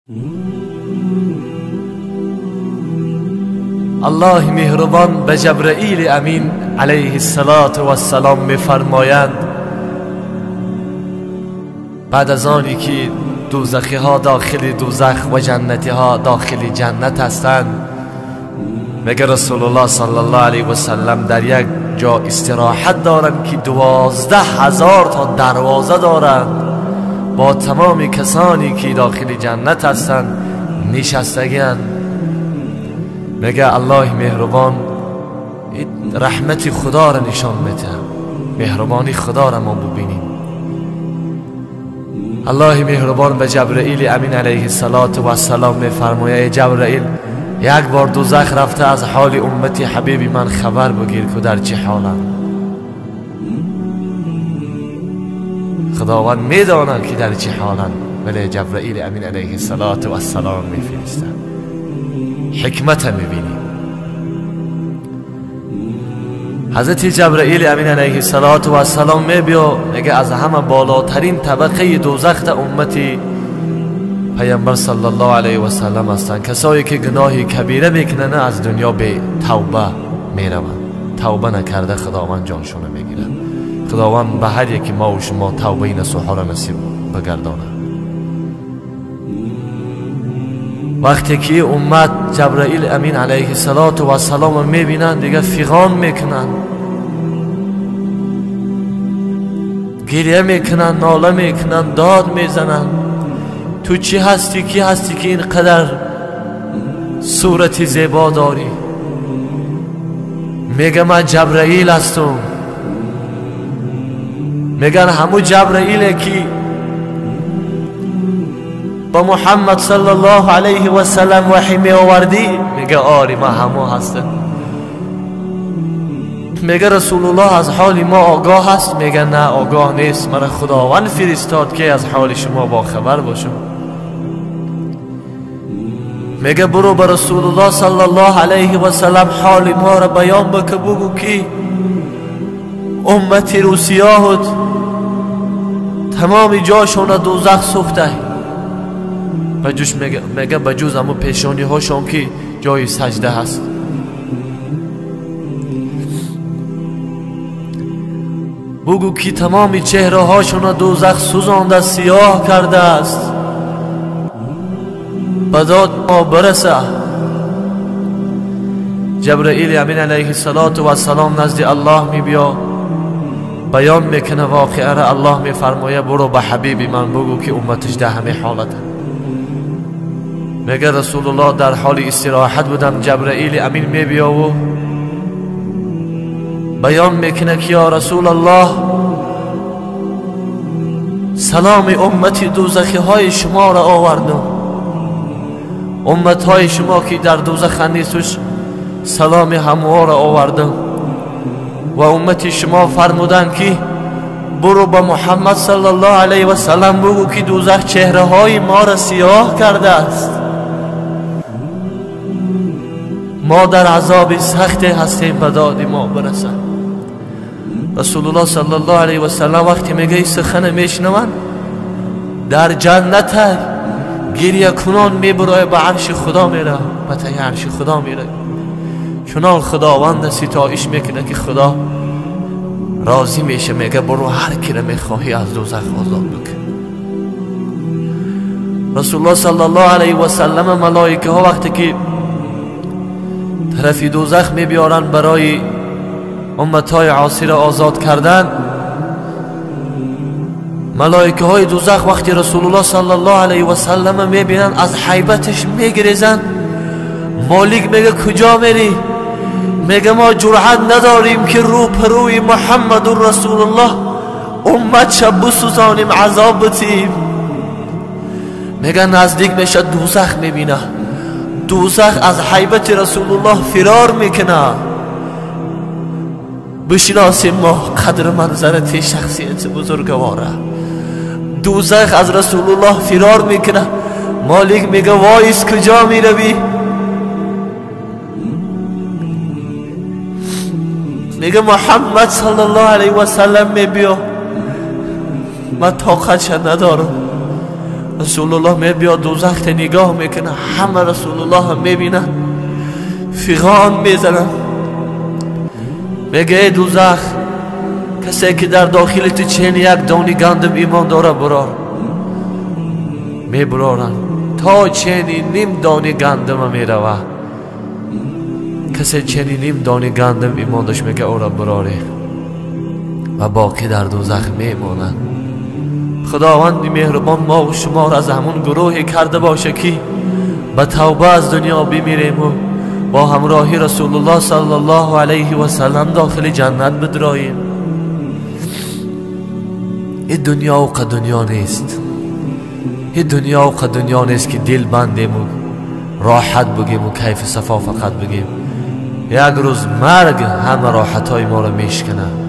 الله مهربان به جبرائیل امین علیه السلام میفرمایند بعد از آنی که دوزخی ها داخل دوزخ و جنتی ها داخل جنت هستند، میگه رسول الله صلی الله علیه و سلم در یک جا استراحت دارند که 12,000 تا دروازه دارند، با تمام کسانی که داخل جنت هستند نشستگی‌اند. میگه الله مهربان رحمت خدا را نشان میده، مهربانی خدا را ما ببینیم. الله مهربان به جبرائیل امین علیه السلام میفرماید جبرائیل یک بار دوزخ رفته از حال امت حبیب من خبر بگیر که در چه حالند. خداوند میداند که در چه حالند، ولی جبرائیل امین علیه السلام میفرسته. حکمت میبینیم. حضرت جبرائیل امین علیه السلام میبیا میگه از همه بالاترین طبقه دوزخ امت پیامبر صلی الله علیه و سلم هستند، کسایی که گناه کبیره میکنن از دنیا به توبه میروند، توبه نکرده خداوند جانشون میگیره. خداوند به هر یکی ما و شما توبه نصوحا را نصیب بگردانه. وقتی که امت جبرائیل امین علیه السلام میبینن دیگه فیغان میکنن، گریه میکنن، ناله میکنن، داد میزنن تو چی هستی، کی هستی که اینقدر صورت زیبا داری؟ میگه من جبرائیل هستم. میگن همون جبرائیل که با محمد صلی الله علیه و سلم وحی می آوردی؟ میگه آری ما همون هستم. میگه رسول الله از حال ما آگاه هست؟ میگه نه آگاه نیست، مرا خداوند فرستاد که از حال شما با خبر باشم. میگه برو به رسول الله صلی الله علیه و سلم حال ما را بیان بکن، بگو که امت روسیاهد تمام جاشون دوزخ سوخته، بجوش میگه بجوز همون پیشانی هاشون که جای سجده هست. بگو که تمام چهره هاشون دوزخ سوزانده، سیاه کرده است، بداد ما برسه. جبرائیل امین علیه السلام نزد الله میبیا، بیان میکنه واقعه را. الله میفرمایه برو به حبیب من بگو که امتش ده همه حالته. میگه رسول الله در حال استراحت بودم، جبرائیل امین میبیا و بیان میکنه که یا رسول الله سلام امت دوزخی های شما را آوردم، امت های شما که در دوزخ نیستش سلام همه را آوردم و امت شما فرمودن که برو با محمد صلی الله علیه و سلم بگو که دوزخ چهره های ما را سیاه کرده است، ما در عذاب سخت هستیم، به داد ما برسن. رسول الله صلی الله علیه و سلم وقتی میگه سخن میشنون در جنت گریه کنان میبرای به عرش خدا میره، به تای عرش خدا میره، چنان خداوند ستایش میکنه که خدا راضی میشه، میگه برو هر کی را میخواهی از دوزخ آزاد بکن. رسول الله صلی الله علیه و سلم ملائکه ها وقتی که طرف دوزخ میبیارن برای امتهای عاصی را آزاد کردن، ملائکه های دوزخ وقتی رسول الله صلی الله علیه و سلم میبینن از حیبتش میگریزن. مالک میگه کجا میری؟ میگه ما جرأت نداریم که رو پروی محمد رسول الله امت شب بسوزانیم، عذاب بتیم. میگه نزدیک میشه دوزخ میبینه، دوزخ از حیبت رسول الله فرار میکنه. بشناسیم ما قدر منظرت شخصیت بزرگواره. دوزخ از رسول الله فرار میکنه. مالک میگه وایس کجا میروی؟ میگه محمد صلی الله علیه و سلم میبیا، من طاقتش ندارم. رسول الله می بیاد دوزخ نگاه میکنه، همه رسول الله هم میبینن، فیغان میزنن، میگه ای دوزخ کسی که در داخل تو چین یک دانه گندم ایمان داره برار. میبرارن تا چینی نیم دانه گندم میروه. کسی چینی نیم دانه گندم ایمان داشت میگه او را براره و باقی در دوزخ میمونن. خداوند مهربان ما و شما را از همون گروهی کرده باشه که به توبه از دنیا بمیریم و با همراهی رسول الله صلی الله علیه و سلم داخل جنت بدراییم. این دنیا و دنیا نیست، این دنیا و دنیا نیست که دل بندیم و راحت بگیم و کیف صفا فقط بگیم. یک روز مرگ همه راحت های ما را میشکنه.